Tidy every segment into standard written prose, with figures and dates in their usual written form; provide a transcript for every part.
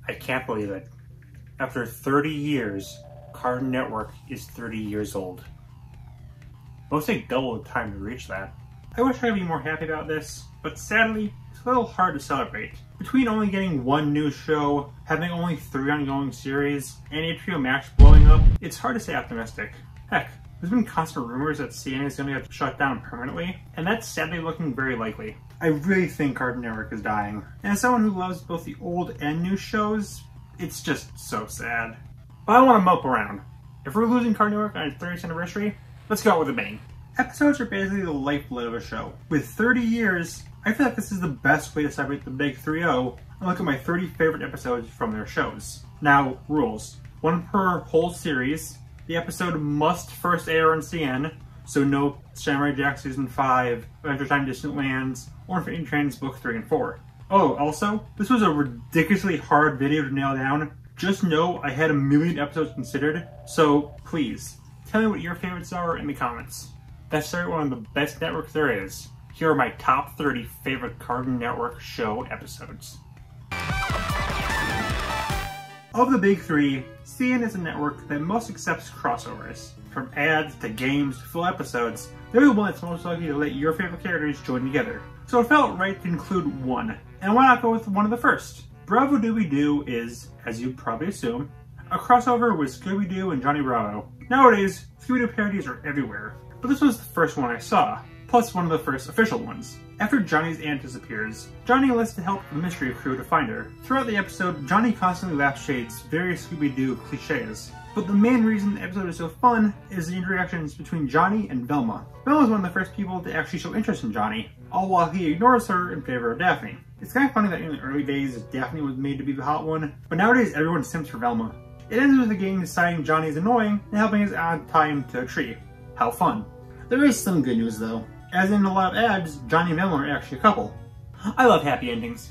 I can't believe it. After 30 years, Cartoon Network is 30 years old. Most take double the time to reach that. I wish I could be more happy about this, but sadly, it's a little hard to celebrate. Between only getting one new show, having only 3 ongoing series, and HBO Max blowing up, it's hard to stay optimistic. Heck, there's been constant rumors that CNN is going to get shut down permanently, and that's sadly looking very likely. I really think Cartoon Network is dying. And as someone who loves both the old and new shows, it's just so sad. But I don't want to mope around. If we're losing Cartoon Network on its 30th anniversary, let's go out with a bang. Episodes are basically the lifeblood of a show. With 30 years, I feel like this is the best way to celebrate the Big 3-0 and look at my 30 favorite episodes from their shows. Now, rules. 1 per whole series. The episode must first air on CN, so no Samurai Jack Season 5, Adventure Time Distant Lands, or Infinity Trains Book 3 and 4. Oh, also, this was a ridiculously hard video to nail down. Just know I had a million episodes considered, so please, tell me what your favorites are in the comments. That's one of the best networks there is. Here are my top 30 favorite Cartoon Network show episodes. Of the big 3, CN is a network that most accepts crossovers. From ads to games to full episodes, they're the one that's most likely to let your favorite characters join together. So it felt right to include one. And why not go with one of the first? Bravo Dooby Doo is, as you'd probably assume, a crossover with Scooby-Doo and Johnny Bravo. Nowadays, Scooby-Doo parodies are everywhere, but this was the first one I saw, plus one of the first official ones. After Johnny's aunt disappears, Johnny enlists the help of the mystery crew to find her. Throughout the episode, Johnny constantly lampshades various Scooby-Doo cliches, but the main reason the episode is so fun is the interactions between Johnny and Velma. Velma is one of the first people to actually show interest in Johnny, all while he ignores her in favor of Daphne. It's kind of funny that in the early days, Daphne was made to be the hot one, but nowadays everyone simps for Velma. It ends with the gang deciding Johnny is annoying and helping his aunt tie him to a tree. How fun. There is some good news though. As in a lot of ads, Johnny and Velma are actually a couple. I love happy endings.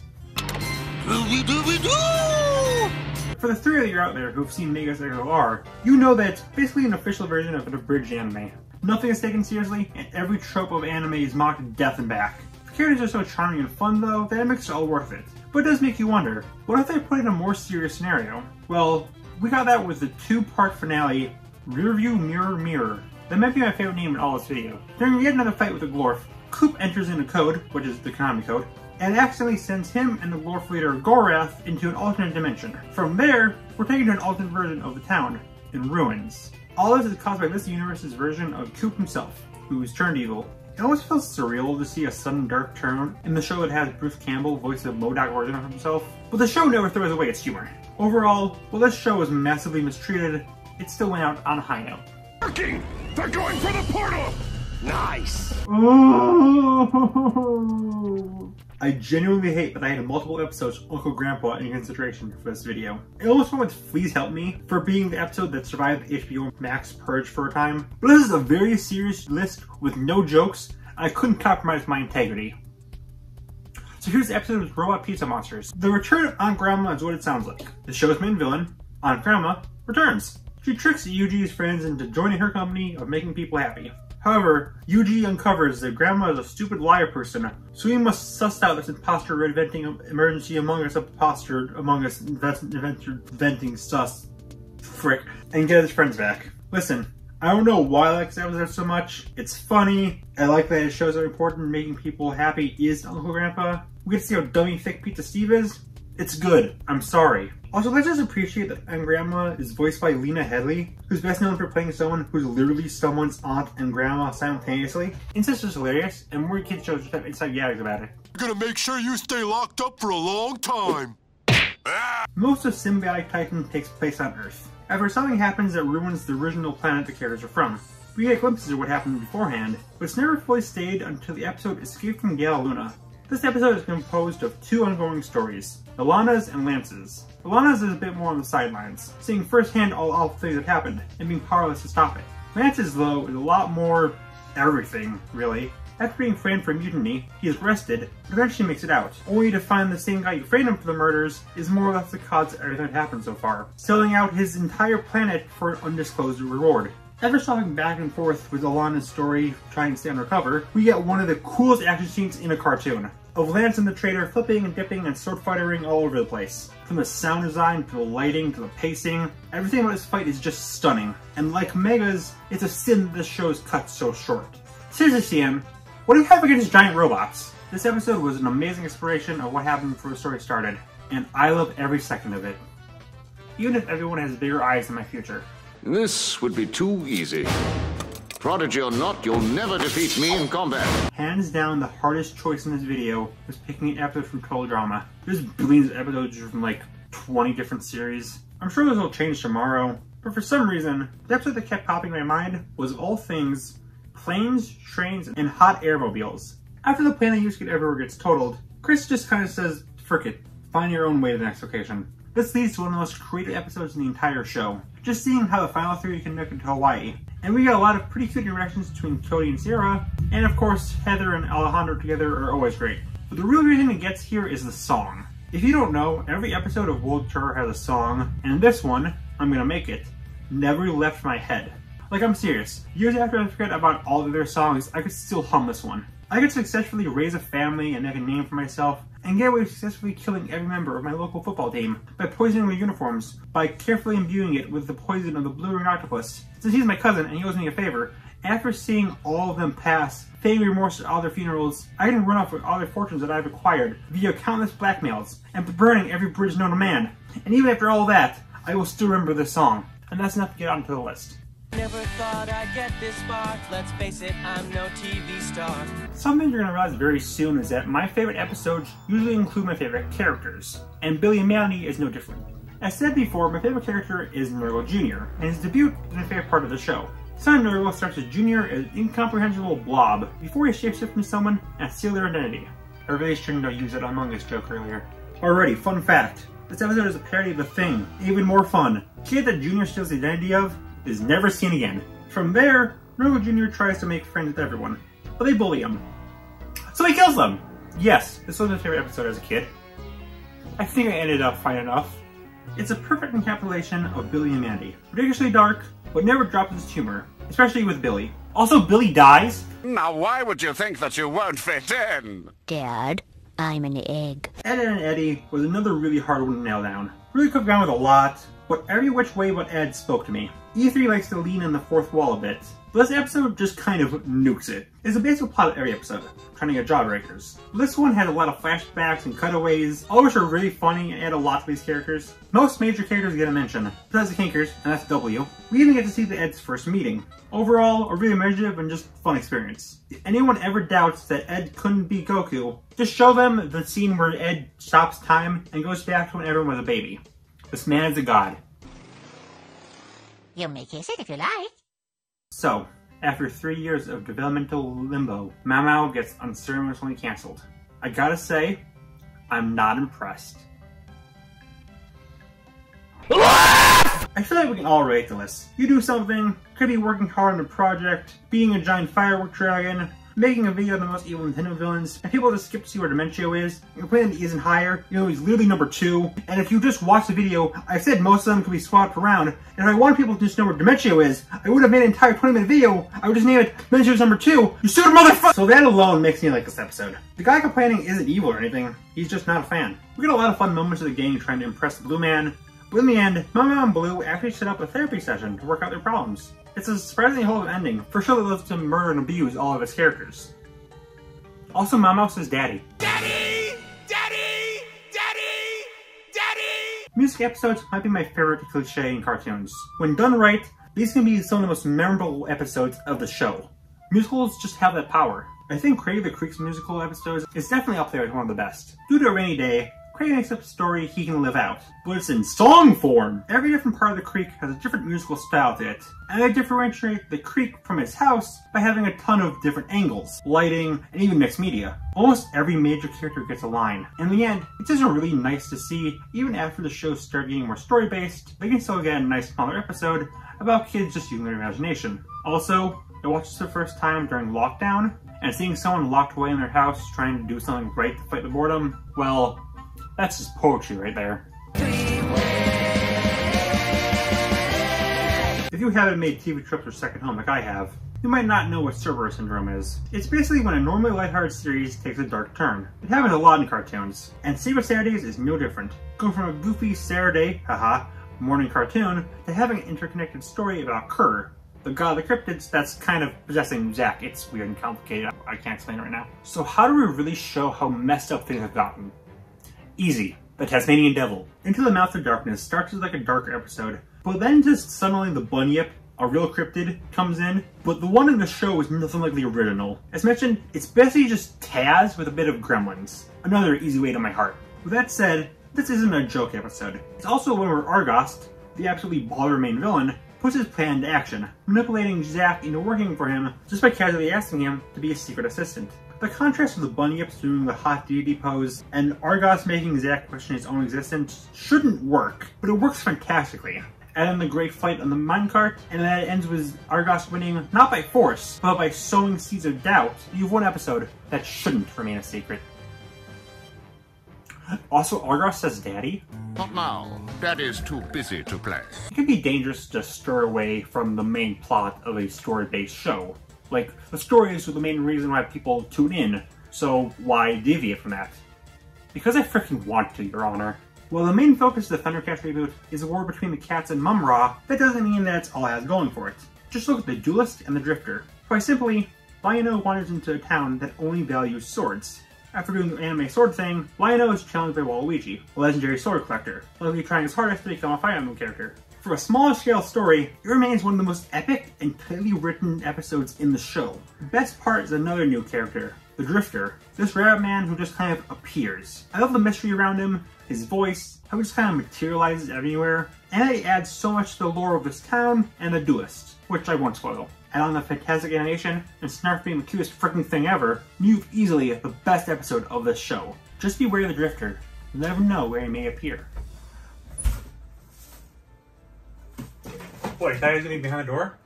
For the 3 of you out there who've seen Megas XLR, you know that it's basically an official version of an abridged anime. Nothing is taken seriously, and every trope of anime is mocked to death and back. The characters are so charming and fun though, that it makes it all worth it. But it does make you wonder, what if they put in a more serious scenario? Well, we got that with the 2-part finale, Rearview Mirror Mirror. That might be my favorite name in all this video. During yet another fight with the Glorf, Coop enters in a code, which is the Konami code, and accidentally sends him and the Glorf leader Gorath into an alternate dimension. From there, we're taken to an alternate version of the town, in ruins. All this is caused by this universe's version of Coop himself, who's turned evil. It always feels surreal to see a sudden dark turn in the show that has Bruce Campbell voice a MODOK version of himself, but the show never throws away its humor. Overall, while this show was massively mistreated, it still went out on a high note. Working! They're going for the portal! Nice! Oh. I genuinely hate that I had multiple episodes of Uncle Grandpa in consideration for this video. It almost went with Please Help Me for being the episode that survived the HBO Max purge for a time. But this is a very serious list with no jokes, and I couldn't compromise my integrity. So here's the episode with Robot Pizza Monsters. The return of Aunt Grandma is what it sounds like. The show's main villain, Aunt Grandma, returns. She tricks Yuji's friends into joining her company of making people happy. However, Yuji uncovers that Grandma is a stupid liar person, so he must suss out this imposter inventing emergency Among Us imposter Among Us inventing sus frick and get his friends back. Listen, I don't know why I like this episode so much. It's funny. I like that it shows how important making people happy is to Uncle Grandpa. We get to see how dummy thick Pizza Steve is. It's good. I'm sorry. Also, let's just appreciate that Aunt Grandma is voiced by Lena Headey, who's best known for playing someone who's literally someone's aunt and grandma simultaneously. Incest is hilarious, and more kids shows just have inside gags about it. I'm gonna make sure you stay locked up for a long time. Most of Symbiotic Titan takes place on Earth. After something happens that ruins the original planet the characters are from. We get glimpses of what happened beforehand, but it's never fully stayed until the episode Escape from Galaluna. This episode is composed of 2 ongoing stories, Alana's and Lance's. Alana's is a bit more on the sidelines, seeing firsthand all awful things that happened, and being powerless to stop it. Lance's, though, is a lot more everything, really. After being framed for mutiny, he is arrested, but eventually makes it out, only to find the same guy who framed him for the murders is more or less the cause of everything that happened so far, selling out his entire planet for an undisclosed reward. After swapping back and forth with Alana's story trying to stay undercover, we get one of the coolest action scenes in a cartoon. of Lance and the Traitor flipping and dipping and sword fighting all over the place. From the sound design, to the lighting, to the pacing, everything about this fight is just stunning. And like Mega's, it's a sin that this show is cut so short. Seriously, CM, what do you have against giant robots? This episode was an amazing inspiration of what happened before the story started, and I love every second of it. Even if everyone has bigger eyes than my future. This would be too easy. Prodigy or not, you'll never defeat me in combat. Hands down, the hardest choice in this video was picking an episode from Total Drama. There's billions of episodes from like 20 different series. I'm sure those will change tomorrow, but for some reason, the episode that kept popping in my mind was of all things planes, trains, and hot airmobiles. After the plane they used to get everywhere gets totaled, Chris just kind of says, frick it, find your own way to the next location. This leads to one of the most creative episodes in the entire show. Just seeing how the final three can make it to Hawaii. And we got a lot of pretty cute interactions between Cody and Sierra, and of course, Heather and Alejandro together are always great. But the real reason it gets here is the song. If you don't know, every episode of World Tour has a song, and this one, I'm Gonna Make It, never left my head. Like, I'm serious. Years after I forget about all of their songs, I could still hum this one. I could successfully raise a family and make a name for myself, and get away with successfully killing every member of my local football team by poisoning their uniforms, by carefully imbuing it with the poison of the blue-ringed octopus. Since he's my cousin and he owes me a favor, after seeing all of them pass, feigning remorse at all their funerals, I can run off with all their fortunes that I've acquired via countless blackmails and burning every bridge known to man. And even after all that, I will still remember this song. And that's enough to get onto the list. Never thought I'd get this far. Let's face it, I'm no TV star. Something you're gonna realize very soon is that my favorite episodes usually include my favorite characters, and Billy and Mandy is no different. As said before, my favorite character is Nurgle Jr., and his debut is my favorite part of the show. Son Nurgle starts as Jr. as an incomprehensible blob before he shapeshifts into someone and steals their identity. I really shouldn't have used that Among Us joke earlier. Alrighty, fun fact. This episode is a parody of The Thing. Even more fun. The kid that Jr. steals the identity of is never seen again. From there, Nurgle Jr. tries to make friends with everyone, but they bully him. So he kills them! Yes, this was my favorite episode as a kid. I think I ended up fine enough. It's a perfect encapsulation of Billy and Mandy. Ridiculously dark, but never drops its humor, especially with Billy. Also, Billy dies. Now why would you think that you won't fit in? Dad, I'm an egg. Ed and Eddie was another really hard one to nail down. Really could have gone with a lot, but every which way but Ed spoke to me. E3 likes to lean on the fourth wall a bit, but this episode just kind of nukes it. It's the basic plot of every episode, trying to get jawbreakers. This one had a lot of flashbacks and cutaways, all which are really funny and add a lot to these characters. Most major characters get a mention, besides the Kinkers, and that's W. We even get to see the Ed's first meeting. Overall, a really imaginative and just fun experience. If anyone ever doubts that Ed couldn't be Goku, just show them the scene where Ed stops time and goes back to when everyone was a baby. This man is a god. You may kiss it if you like. So, after 3 years of developmental limbo, Mau Mau gets unceremoniously cancelled. I gotta say, I'm not impressed. I feel like we can all relate to this. You do something, could be working hard on a project, being a giant firework dragon, making a video of the most evil Nintendo villains, and people just skip to see where Dimentio is, and complain that he isn't higher, you know, he's literally number 2, and if you just watch the video, I said most of them could be swapped around, and if I wanted people to just know where Dimentio is, I would have made an entire 20-minute video, I would just name it Dimentio's number 2, you stupid motherfucker! So that alone makes me like this episode. The guy complaining isn't evil or anything, he's just not a fan. We get a lot of fun moments of the gang trying to impress the Blue Man, but in the end, Mau Mau and Blue actually set up a therapy session to work out their problems. It's a surprisingly wholesome ending, for sure that lives to murder and abuse all of its characters. Also, Mau Mau says daddy. Daddy! Daddy! Daddy! Daddy! Music episodes might be my favorite cliche in cartoons. When done right, these can be some of the most memorable episodes of the show. Musicals just have that power. I think Craig the Creek's musical episodes is definitely up there as one of the best. Due to a rainy day, Craig makes up a story he can live out, but it's in song form! Every different part of the creek has a different musical style to it, and they differentiate the creek from its house by having a ton of different angles, lighting, and even mixed media. Almost every major character gets a line. In the end, it's just really nice to see, even after the shows start getting more story-based, they can still get a nice smaller episode about kids just using their imagination. Also, I watched this the first time during lockdown, and seeing someone locked away in their house trying to do something great to fight the boredom, well, that's just poetry right there. If you haven't made TV trips your second home like I have, You might not know what Cerberus syndrome is. It's basically when a normally lighthearted series takes a dark turn. It happens a lot in cartoons, and Secret Saturdays is no different. Going from a goofy Saturday, morning cartoon, to having an interconnected story about Kerr, the god of the cryptids that's kind of possessing Zack. It's weird and complicated, I can't explain it right now. So how do we really show how messed up things have gotten? Easy. The Tasmanian Devil. Into the Mouth of Darkness starts as like a darker episode, but then just suddenly the Bunyip, a real cryptid, comes in, but the one in the show is nothing like the original. As mentioned, it's basically just Taz with a bit of Gremlins. Another easy way to my heart. With that said, this isn't a joke episode. It's also one where Argos, the absolutely baller main villain, puts his plan into action, manipulating Zack into working for him just by casually asking him to be a secret assistant. The contrast of the Bunyips doing the hot deity pose and Argos making Zack question his own existence shouldn't work, but it works fantastically. And then the great fight on the minecart, and then it ends with Argos winning not by force, but by sowing seeds of doubt. You've one episode that shouldn't remain a secret. Also, Argos says daddy. Not now. Daddy's too busy to play. It can be dangerous to stir away from the main plot of a story-based show. Like, the story is the main reason why people tune in, so why deviate from that? Because I freaking want to, Your Honor. While the main focus of the Thundercats reboot is a war between the cats and Mum-Ra, that doesn't mean that's all it has going for it. Just look at the Duelist and the Drifter. Quite simply, Lion-O wanders into a town that only values swords. After doing the anime sword thing, Lion-O is challenged by Waluigi, a legendary sword collector, likely trying his hardest to become a Fire Emblem character. For a smaller scale story, it remains one of the most epic and tightly written episodes in the show. The best part is another new character, the Drifter, this rabbit man who just kind of appears. I love the mystery around him, his voice, how he just kind of materializes everywhere, and it adds so much to the lore of this town and the Duelist, which I won't spoil. Add on the fantastic animation, and Snarf being the cutest freaking thing ever, you've easily the best episode of this show. Just beware of the Drifter. You never know where he may appear. Boy, I thought he was gonna be behind the door?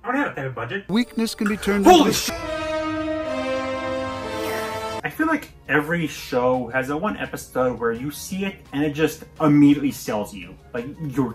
I don't have that type of budget. Weakness can be turned Holy into... sh**! I feel like every show has a one episode where you see it and it just immediately sells you. Like,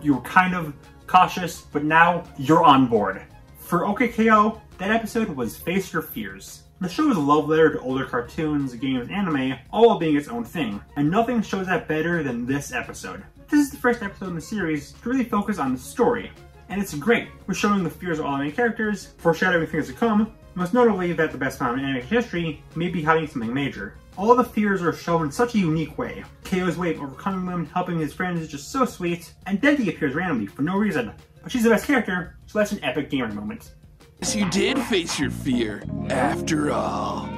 you're kind of cautious, but now you're on board. For OKKO, that episode was Face Your Fears. The show is a love letter to older cartoons, games, and anime, all while being its own thing, and nothing shows that better than this episode. This is the first episode in the series to really focus on the story, and it's great. We're showing the fears of all the main characters, foreshadowing things to come, most notably that the best time in animation history may be hiding something major. All the fears are shown in such a unique way. KO's way of overcoming them, helping his friends is just so sweet, and Denti appears randomly for no reason. But she's the best character, so that's an epic gamer moment. Yes, you did face your fear, after all.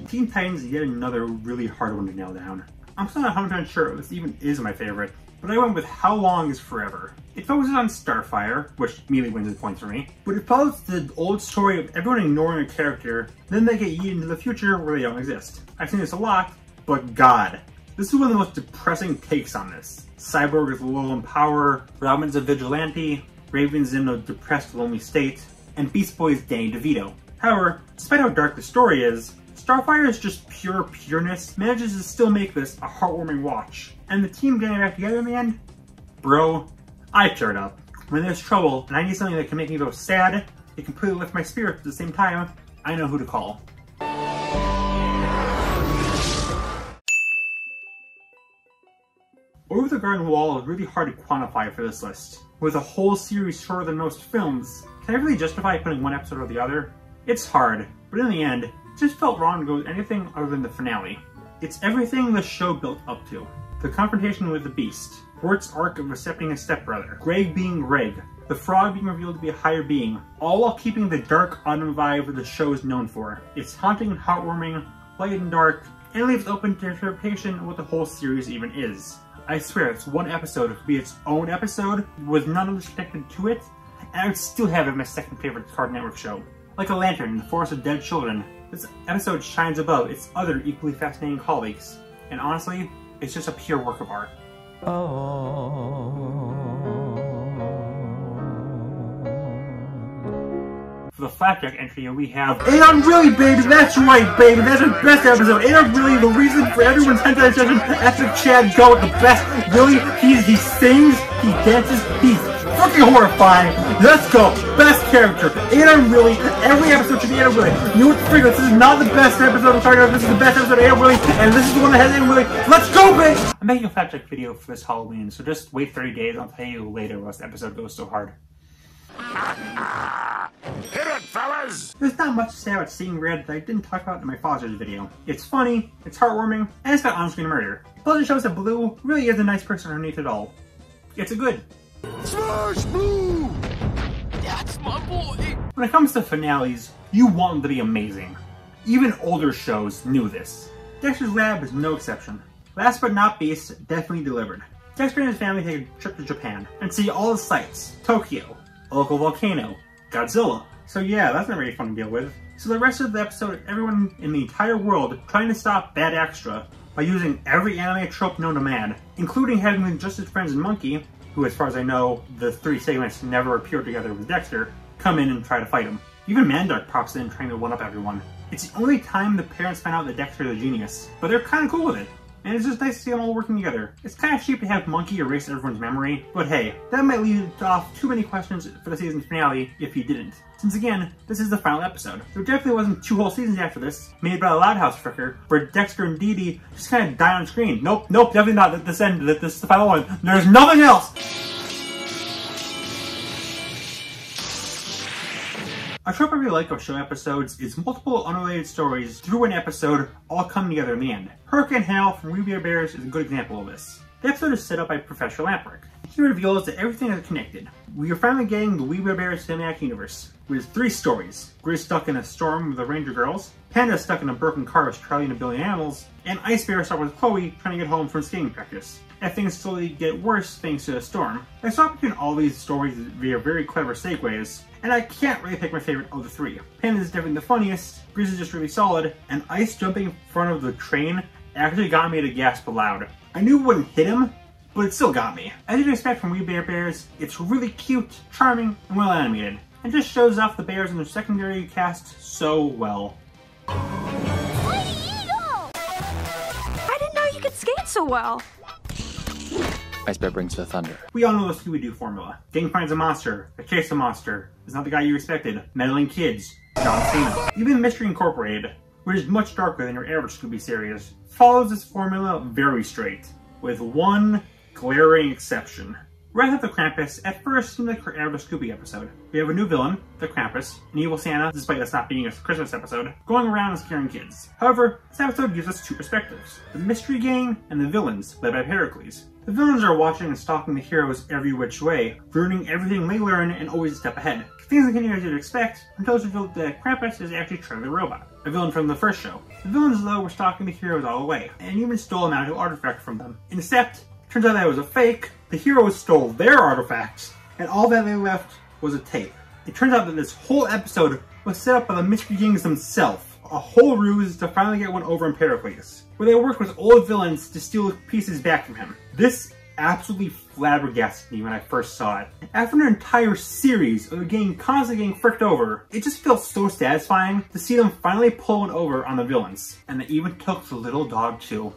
Teen Titans is yet another really hard one to nail down. I'm still not 100% sure if this even is my favorite, but I went with How Long is Forever. It focuses on Starfire, which immediately wins the points for me, but it follows the old story of everyone ignoring a character, then they get yeeted into the future where they don't exist. I've seen this a lot, but God, this is one of the most depressing takes on this. Cyborg is low in power, Robin's a vigilante, Raven's in a depressed, lonely state, and Beast Boy is Danny DeVito. However, despite how dark the story is, Starfire's just pure pureness manages to still make this a heartwarming watch. And the team getting back together in the end? Bro, I teared up. When there's trouble and I need something that can make me both sad and completely lift my spirits at the same time, I know who to call. Over the Garden Wall is really hard to quantify for this list. With a whole series shorter than most films, can I really justify putting one episode over the other? It's hard, but in the end, it just felt wrong to go with anything other than the finale. It's everything the show built up to. The confrontation with the Beast, Bert's arc of accepting his stepbrother, Greg being Greg, the frog being revealed to be a higher being, all while keeping the dark autumn vibe that the show is known for. It's haunting and heartwarming, light and dark, and it leaves open to interpretation of what the whole series even is. I swear, it's one episode could be its own episode with none of this connected to it, and I would still have it my second favorite Cartoon Network show. Like a lantern in the forest of dead children, this episode shines above its other equally fascinating colleagues, and honestly, it's just a pure work of art. For the Flapjack entry, we have Ain't I Really, baby? That's right, baby! That's the best episode! Ain't I Really the reason for everyone's hentai session? After Chad go with the best, really? He sings, he dances, he's fucking horrifying. Let's go. Best character. Ada Willy. Every episode should be Ada Willy. You know what? Figure this is not the best episode of Target. This is the best episode of Ada Willy, and this is the one that has Ada Willy. Let's go, bitch! I'm making a fact check video for this Halloween, so just wait 30 days. I'll tell you later why this episode goes so hard. Hit it, fellas! There's not much to say about Seeing Red that I didn't talk about in my Father's video. It's funny, it's heartwarming, and it's got on-screen murder. Plus it shows that Blue really is a nice person underneath it all. It's a good. Smash Blue! That's my boy! When it comes to finales, you want them to be amazing. Even older shows knew this. Dexter's Lab is no exception. Last but not least, definitely delivered. Dexter and his family take a trip to Japan and see all the sights, Tokyo, a local volcano, Godzilla. So yeah, that's not really fun to deal with. So the rest of the episode, everyone in the entire world trying to stop Bad Extra by using every anime trope known to man, including having the Justice Friends and Monkey, who as far as I know, the 3 segments never appeared together with Dexter, come in and try to fight him. Even Mandark pops in trying to one-up everyone. It's the only time the parents find out that Dexter is a genius, but they're kind of cool with it. And it's just nice to see them all working together. It's kind of cheap to have Monkey erase everyone's memory, but hey, that might lead off too many questions for the season finale if he didn't. Since again, this is the final episode. There definitely wasn't 2 whole seasons after this, made by the Loud House Fricker, where Dexter and Dee Dee just kind of die on screen. Nope, definitely not this end, this is the final one. There's nothing else! A trope I really like of show episodes is multiple unrelated stories through an episode all coming together in the end. Hurricane Hal from We Bare Bears is a good example of this. The episode is set up by Professor Lamprick. He reveals that everything is connected. We are finally getting the We Bare Bears cinematic universe, with 3 stories. Grizz stuck in a storm with the Ranger Girls, Panda stuck in a broken car with Charlie and a billion animals, and Ice Bear stuck with Chloe trying to get home from skating practice. And things slowly get worse thanks to a storm. I swap between all these stories via very clever segues, and I can't really pick my favorite of the 3. Panda is definitely the funniest, Grizz is just really solid, and Ice jumping in front of the train actually got me to gasp aloud. I knew it wouldn't hit him, but it still got me. As you'd expect from We Bare Bears, it's really cute, charming, and well animated, and just shows off the bears and their secondary cast so well. I didn't know you could skate so well. Ice Bear brings the thunder. We all know the Scooby-Doo formula. Gang finds a monster, they chase the monster, is not the guy you expected, meddling kids, John Cena. Even Mystery Incorporated, which is much darker than your average Scooby series, follows this formula very straight, with one glaring exception. Wrath of the Krampus at first seemed like her average Scooby episode. We have a new villain, the Krampus, an evil Santa, despite this not being a Christmas episode, going around and scaring kids. However, this episode gives us 2 perspectives. The Mystery Gang and the villains, led by Pericles. The villains are watching and stalking the heroes every which way, learning everything they learn and always a step ahead. Things continue as you'd expect, until it's revealed that Krampus is actually Charlie the Robot, a villain from the first show. The villains, though, were stalking the heroes all the way, and even stole a magical artifact from them. Except, turns out that it was a fake, the heroes stole their artifacts, and all that they left was a tape. It turns out that this whole episode was set up by the Mystery Gangs themselves, a whole ruse to finally get one over on Pericles, where they worked with old villains to steal pieces back from him. This absolutely flabbergasted me when I first saw it. After an entire series of the gang constantly getting fricked over, it just feels so satisfying to see them finally pull one over on the villains. And they even took the little dog too.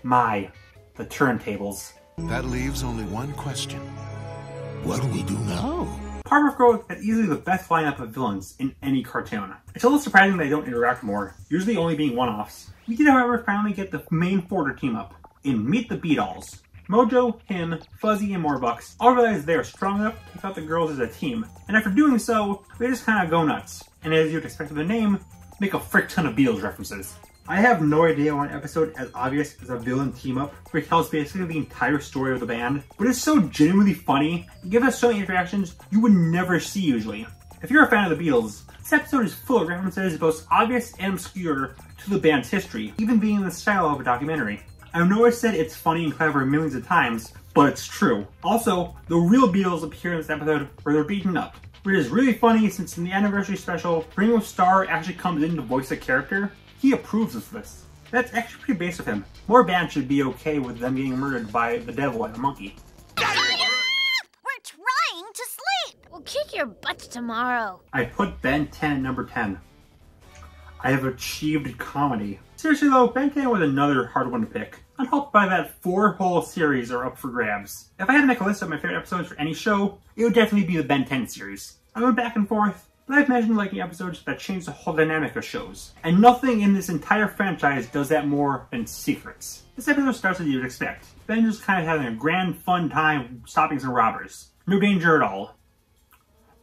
The turntables. That leaves only one question. What do we do now? Powerpuff Girls had easily the best lineup of villains in any cartoon. It's a little surprising they don't interact more, usually only being one-offs. We did, however, finally get the main 4 to team up in Meet the Beatles. Mojo, him, Fuzzy, and Morbucks all realize they are strong enough to take out the girls as a team, and after doing so, they just kind of go nuts, and as you'd expect of the name, make a frick ton of Beatles references. I have no idea why an episode as obvious as a villain team-up retells basically the entire story of the band, but it's so genuinely funny, it gives us so many interactions you would never see usually. If you're a fan of the Beatles, this episode is full of references both obvious and obscure to the band's history, even being in the style of a documentary. I know I said it's funny and clever millions of times, but it's true. Also, the real Beatles appear in this episode where they're beaten up, which is really funny since in the anniversary special, Ringo Starr actually comes in to voice the character. He approves of this. That's actually pretty base of him. More bands should be okay with them getting murdered by the devil and a monkey. We're trying to sleep. We'll kick your butts tomorrow. I put Ben 10 at number 10. I have achieved comedy. Seriously though, Ben 10 was another hard one to pick. I'm hoping by that 4 whole series are up for grabs. If I had to make a list of my favorite episodes for any show, it would definitely be the Ben 10 series. I went back and forth, but I've imagined liking episodes that change the whole dynamic of shows. And nothing in this entire franchise does that more than Secrets. This episode starts as you'd expect. Ben just kind of having a grand fun time stopping some robbers. No danger at all.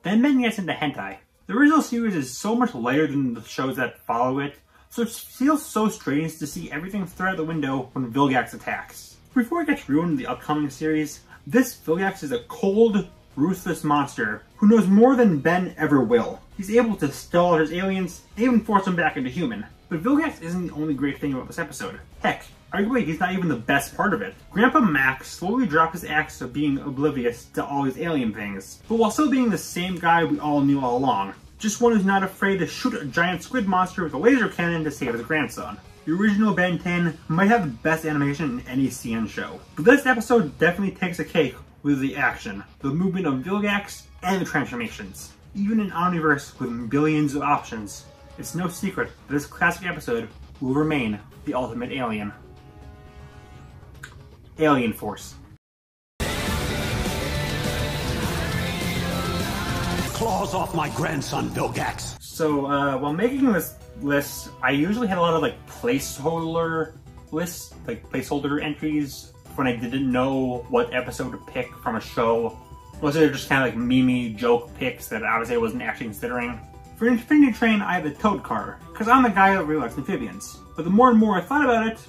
Then Ben gets into hentai. The original series is so much lighter than the shows that follow it, so it feels so strange to see everything thrown out the window when Vilgax attacks. Before it gets ruined in the upcoming series, this Vilgax is a cold, ruthless monster who knows more than Ben ever will. He's able to stall his aliens and even force them back into human. But Vilgax isn't the only great thing about this episode. Heck, arguably he's not even the best part of it. Grandpa Max slowly dropped his axe of being oblivious to all these alien things, but while still being the same guy we all knew all along. Just one who's not afraid to shoot a giant squid monster with a laser cannon to save his grandson. The original Ben 10 might have the best animation in any CN show, but this episode definitely takes a cake with the action, the movement of Vilgax, and the transformations. Even in Omniverse with billions of options, it's no secret that this classic episode will remain the ultimate alien. Alien Force. Claws off my grandson, Vilgax. So, while making this list, I usually had a lot of placeholder lists, placeholder entries when I didn't know what episode to pick from a show. Most of them are just kind of meme joke picks that obviously I wasn't actually considering. For Infinity Train, I had the Toad car, because I'm the guy that really likes amphibians. But the more and more I thought about it,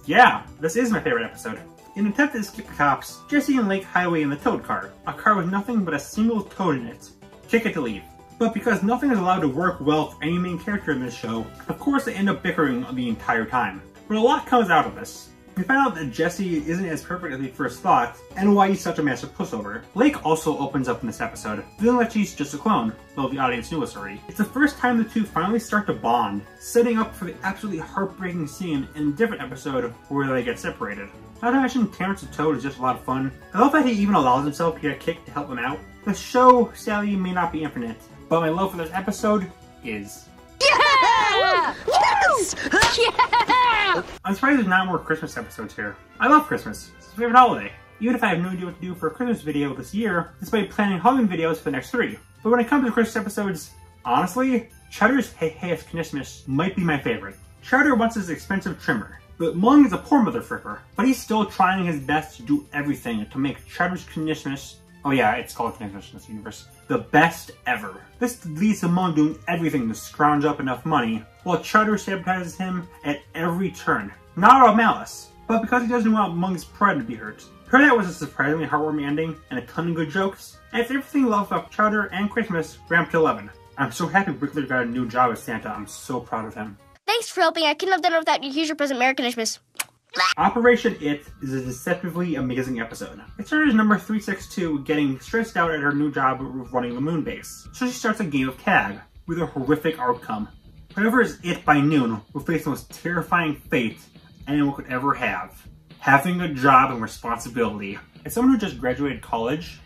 yeah, this is my favorite episode. In an attempt to escape the cops, Jesse and Lake highway in the Toad car, a car with nothing but a single toad in it. Ticket to leave. But because nothing is allowed to work well for any main character in this show, of course they end up bickering the entire time. But a lot comes out of this. We find out that Jesse isn't as perfect as we first thought, and why he's such a massive pushover. Lake also opens up in this episode, feeling like she's just a clone, though the audience knew this already. It's the first time the two finally start to bond, setting up for the absolutely heartbreaking scene in a different episode where they get separated. Not to mention, Terrence the Toad is just a lot of fun. I love that he even allows himself to get a kick to help him out. The show, sadly, may not be infinite, but my love for this episode is. Yeah! Yes! Yeah! I'm surprised there's not more Christmas episodes here. I love Christmas. It's my favorite holiday. Even if I have no idea what to do for a Christmas video this year, despite planning Halloween videos for the next 3. But when it comes to Christmas episodes, honestly, Chowder's Hey Hey It's Christmas might be my favorite. Chowder wants his expensive trimmer, but Mung is a poor mother fripper, but he's still trying his best to do everything to make Chowder's Christmas, oh yeah, it's called Christmas in this universe, the best ever. This leads to Mung doing everything to scrounge up enough money, while Chowder sabotages him at every turn. Not out of malice, but because he doesn't want Mung's pride to be hurt. Heard that was a surprisingly heartwarming ending and a ton of good jokes, and it's everything love about Chowder and Christmas ramped to 11. I'm so happy Wiggler got a new job as Santa. I'm so proud of him. Thanks for helping. I couldn't have done it without you. Here's your present. Merry Christmas. Operation It is a deceptively amazing episode. It started as number 362 getting stressed out at her new job of running the moon base, so she starts a game of tag, with a horrific outcome. Whoever is It by noon will face the most terrifying fate anyone could ever have. Having a job and responsibility. As someone who just graduated college,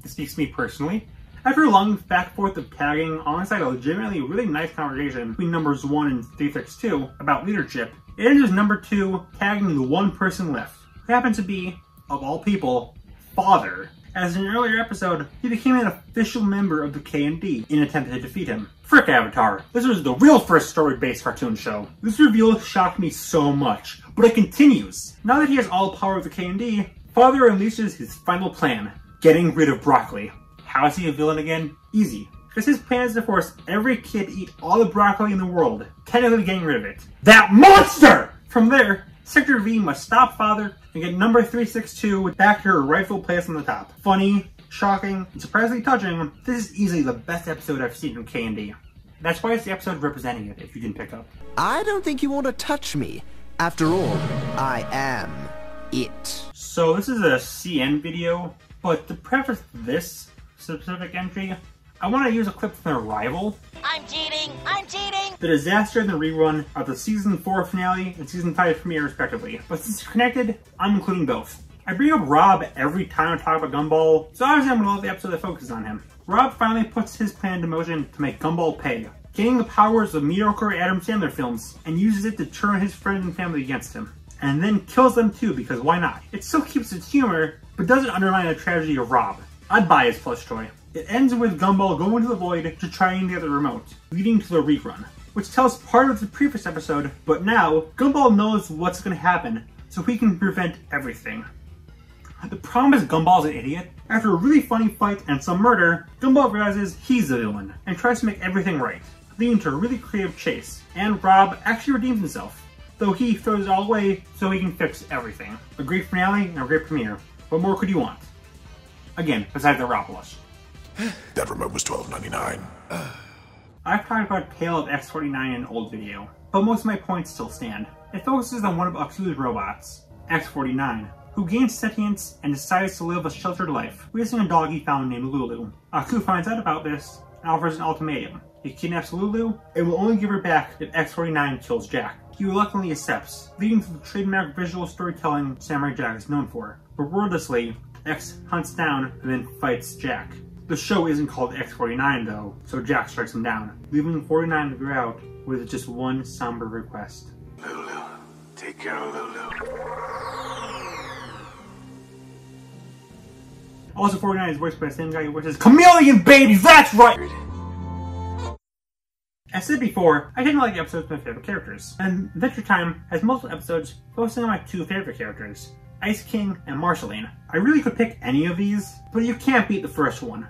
this speaks to me personally. After a long back and forth of tagging alongside a legitimately really nice conversation between numbers 1 and 362 about leadership, it ended as number 2 tagging the one person left, who happened to be, of all people, Father. As in an earlier episode, he became an official member of the K&D in an attempt to defeat him. Frick Avatar, this was the real first story-based cartoon show. This reveal shocked me so much, but it continues. Now that he has all power of the K&D, Father unleashes his final plan, getting rid of broccoli. How is he a villain again? Easy. Because his plan is to force every kid to eat all the broccoli in the world, technically getting rid of it. That monster! From there, Sector V must stop Father and get number 362 back to her rightful place on the top. Funny, shocking, and surprisingly touching, this is easily the best episode I've seen from K&D. That's why it's the episode representing it, if you didn't pick up. I don't think you want to touch me. After all, I am it. So this is a CN video, but to preface this specific entry, I want to use a clip from Arrival. I'm cheating! I'm cheating! The disaster and the rerun of the Season 4 finale and Season 5 premiere respectively. But since they're connected, I'm including both. I bring up Rob every time I talk about Gumball, so obviously I'm going to love the episode that focuses on him. Rob finally puts his plan into motion to make Gumball pay, gaining the powers of mediocre Adam Sandler films, and uses it to turn his friends and family against him. and then kills them too, because why not? It still keeps its humor, but doesn't undermine the tragedy of Rob. I'd buy his plush toy. It ends with Gumball going into the void to try and get the remote, leading to the rerun, which tells part of the previous episode, but now Gumball knows what's going to happen, so he can prevent everything. The problem is Gumball's an idiot. After a really funny fight and some murder, Gumball realizes he's the villain and tries to make everything right, leading to a really creative chase, and Rob actually redeems himself, though he throws it all away so he can fix everything. A great finale and a great premiere. What more could you want? Again, besides the Rob plush. That remote was $12.99. I've talked about Tale of X-49 in an old video, but most of my points still stand. It focuses on one of Aksu's robots, X-49, who gains sentience and decides to live a sheltered life, raising a dog he found named Lulu. Aksu finds out about this and offers an ultimatum. He kidnaps Lulu and will only give her back if X-49 kills Jack. He reluctantly accepts, leading to the trademark visual storytelling Samurai Jack is known for. But wordlessly, X hunts down and then fights Jack. The show isn't called X-49 though, so Jack strikes him down, leaving 49 to go out with just one somber request. Lulu, take care of Lulu. Also, 49 is voiced by the same guy who voices Chameleon Baby, that's right! As said before, I didn't like the episodes with my favorite characters, and Adventure Time has multiple episodes focusing on my two favorite characters, Ice King and Marceline. I really could pick any of these, but you can't beat the first one.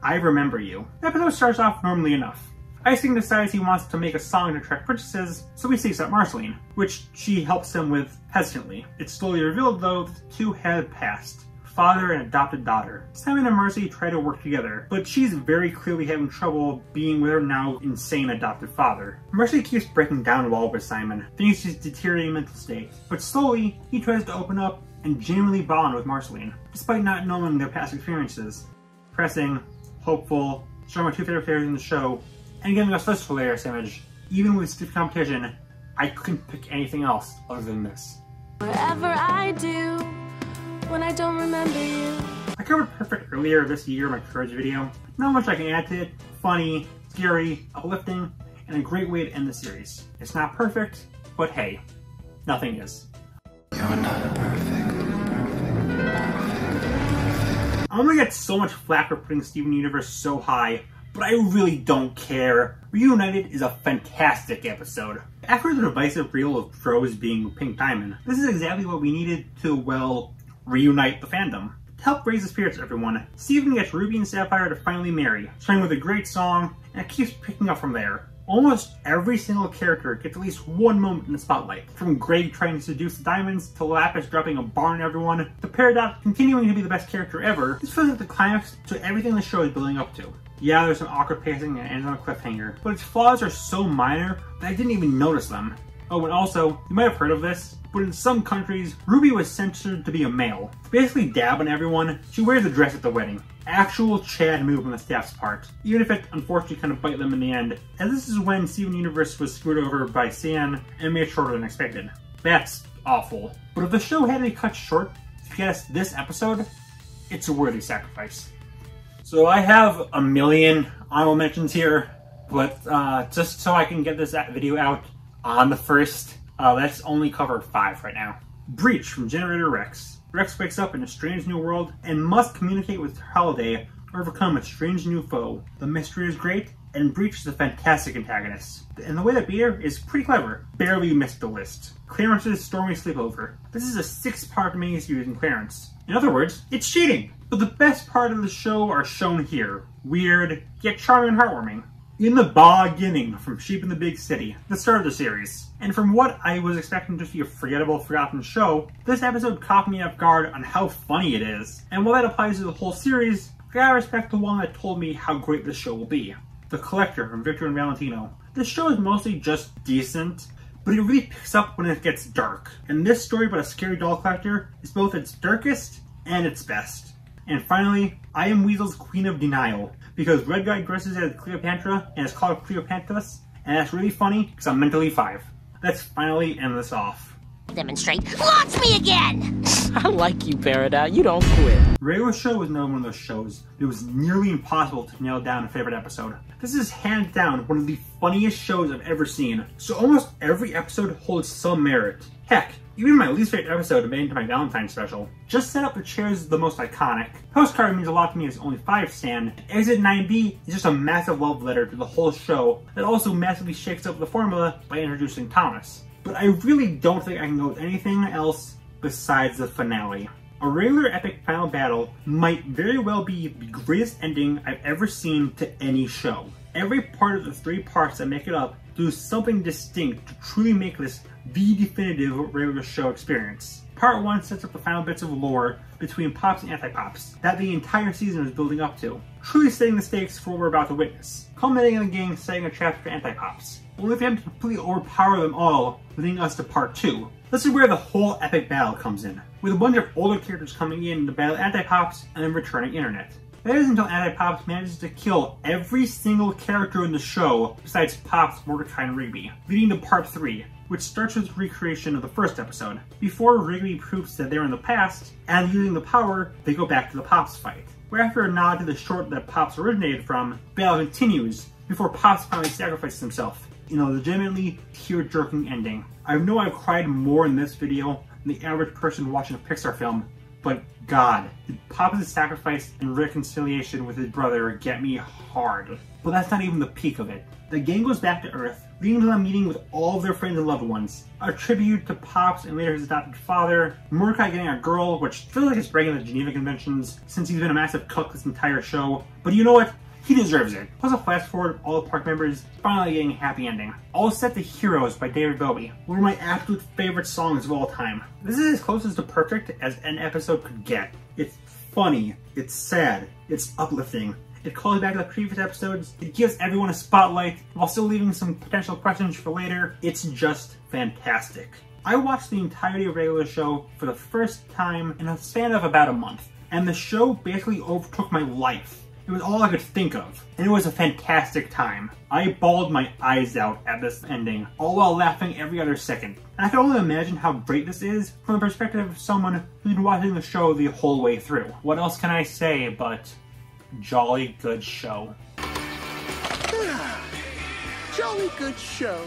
I Remember You. The episode starts off normally enough. Ice King decides he wants to make a song to attract princesses, so he seeks out Marceline, which she helps him with hesitantly. It's slowly revealed though that the two had passed. Father and adopted daughter. Simon and Mercy try to work together, but she's very clearly having trouble being with her now insane adopted father. Mercy keeps breaking down wall with Simon, thinks she's deteriorating mental state, but slowly he tries to open up and genuinely bond with Marceline, despite not knowing their past experiences. Pressing, hopeful, showing my two favorite characters in the show, and giving us this hilarious image. Even with stiff competition, I couldn't pick anything else other than this. Whatever I do, when I don't remember you. I covered Perfect earlier this year in my Courage video. Not much I can add to it. Funny, scary, uplifting, and a great way to end the series. It's not perfect, but hey, nothing is. You're not perfect. I'm gonna get so much flack for putting Steven Universe so high, but I really don't care. Reunited is a fantastic episode. After the divisive reel of Rose being Pink Diamond, this is exactly what we needed to, well, reunite the fandom. To help raise the spirits of everyone, Steven gets Ruby and Sapphire to finally marry, starting with a great song, and it keeps picking up from there. Almost every single character gets at least one moment in the spotlight. From Greg trying to seduce the Diamonds, to Lapis dropping a bar on everyone, to Peridot continuing to be the best character ever. This feels like the climax to everything the show is building up to. Yeah, there's some awkward pacing and ends on a cliffhanger, but its flaws are so minor that I didn't even notice them. Oh, and also, you might have heard of this, but in some countries, Ruby was censored to be a male. To basically dab on everyone, she wears a dress at the wedding. Actual Chad move on the staff's part, even if it unfortunately kind of bite them in the end, as this is when Steven Universe was screwed over by Cyan and made shorter than expected. That's awful. But if the show had to be cut short to get us this episode, it's a worthy sacrifice. So I have a million honorable mentions here, but just so I can get this video out on the first, let's only cover 5 right now. Breach from Generator Rex. Rex wakes up in a strange new world and must communicate with Holiday or overcome a strange new foe. The mystery is great, and Breach is a fantastic antagonist. And the way they beat her is pretty clever. Barely missed the list. Clarence's Stormy Sleepover. This is a 6-part miniseries in Clarence. In other words, it's cheating! But the best part of the show are shown here. Weird, yet charming and heartwarming. In the Beginning from Sheep in the Big City, the start of the series. And from what I was expecting to be a forgettable, forgotten show, this episode caught me off guard on how funny it is. And while that applies to the whole series, I gotta respect the one that told me how great this show will be. The Collector from Victor and Valentino. This show is mostly just decent, but it really picks up when it gets dark. And this story about a scary doll collector is both its darkest and its best. And finally, I Am Weasel's Queen of Denial, because Red Guy dresses as Cleopatra and is called Cleopatras, and that's really funny because I'm mentally 5. Let's finally end this off. Demonstrate. Launch me again! I like you, Peridot. You don't quit. Regular Show was another one of those shows that was nearly impossible to nail down a favorite episode. This is hands down one of the funniest shows I've ever seen, so almost every episode holds some merit. Heck, even my least favorite episode made into my Valentine's special. Just Set Up the Chairs is the most iconic. Postcard means a lot to me as only 5 stan. Exit 9B is just a massive love letter to the whole show that also massively shakes up the formula by introducing Thomas. But I really don't think I can go with anything else besides the finale. A regular epic final battle might very well be the greatest ending I've ever seen to any show. Every part of the 3 parts that make it up do something distinct to truly make this the definitive Regular Show experience. Part 1 sets up the final bits of lore between Pops and Anti-Pops that the entire season is building up to, truly setting the stakes for what we're about to witness, culminating in the gang setting a trap for Anti-Pops, only for them to completely overpower them all, leading us to Part 2. This is where the whole epic battle comes in, with a bunch of older characters coming in to battle Anti-Pops and then returning Internet. That is until Anti-Pops manages to kill every single character in the show besides Pops, Mordecai, and Rigby, leading to Part 3, which starts with recreation of the first episode. Before Rigby proves that they're in the past, and using the power, they go back to the Pops fight. Where after a nod to the short that Pops originated from, the battle continues, before Pops finally sacrifices himself, in a legitimately tear-jerking ending. I know I've cried more in this video than the average person watching a Pixar film, but God, did Pops' sacrifice and reconciliation with his brother get me hard. But that's not even the peak of it. The gang goes back to Earth, leading to them meeting with all of their friends and loved ones. A tribute to Pops and later his adopted father, Mordecai getting a girl, which feels like it's breaking the Geneva Conventions since he's been a massive cuck this entire show. But you know what? He deserves it. Plus a flash forward of all the park members finally getting a happy ending. All set to Heroes by David Bowie, one of my absolute favorite songs of all time. This is as close as to perfect as an episode could get. It's funny, it's sad, it's uplifting. It calls back to the previous episodes, it gives everyone a spotlight, while still leaving some potential questions for later. It's just fantastic. I watched the entirety of Regular Show for the first time in a span of about a month, and the show basically overtook my life. It was all I could think of, and it was a fantastic time. I bawled my eyes out at this ending, all while laughing every other second. And I can only imagine how great this is from the perspective of someone who's been watching the show the whole way through. What else can I say but jolly good show? Jolly good show.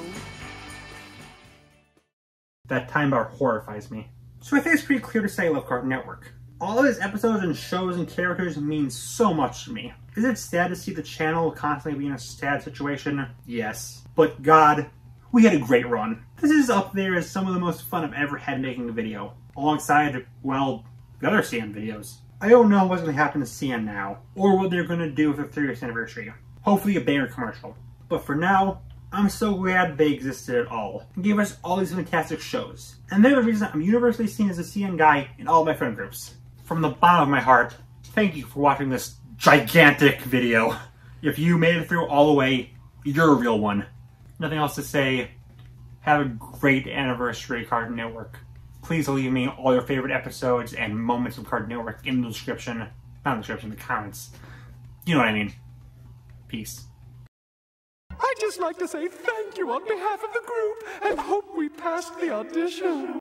That time bar horrifies me. So I think it's pretty clear to say I love Cartoon Network. All of his episodes and shows and characters mean so much to me. Is it sad to see the channel constantly be in a sad situation? Yes. But God, we had a great run. This is up there as some of the most fun I've ever had making a video. Alongside, well, the other CN videos. I don't know what's going to happen to CN now, or what they're going to do with the 30th anniversary. Hopefully a banger commercial. But for now, I'm so glad they existed at all, and gave us all these fantastic shows. And they're the reason I'm universally seen as a CN guy in all my friend groups. From the bottom of my heart, thank you for watching this gigantic video. If you made it through all the way, you're a real one. Nothing else to say. Have a great anniversary, Cartoon Network. Please leave me all your favorite episodes and moments of Cartoon Network in the description. Not in the description, the comments. You know what I mean. Peace. I'd just like to say thank you on behalf of the group and hope we passed the audition.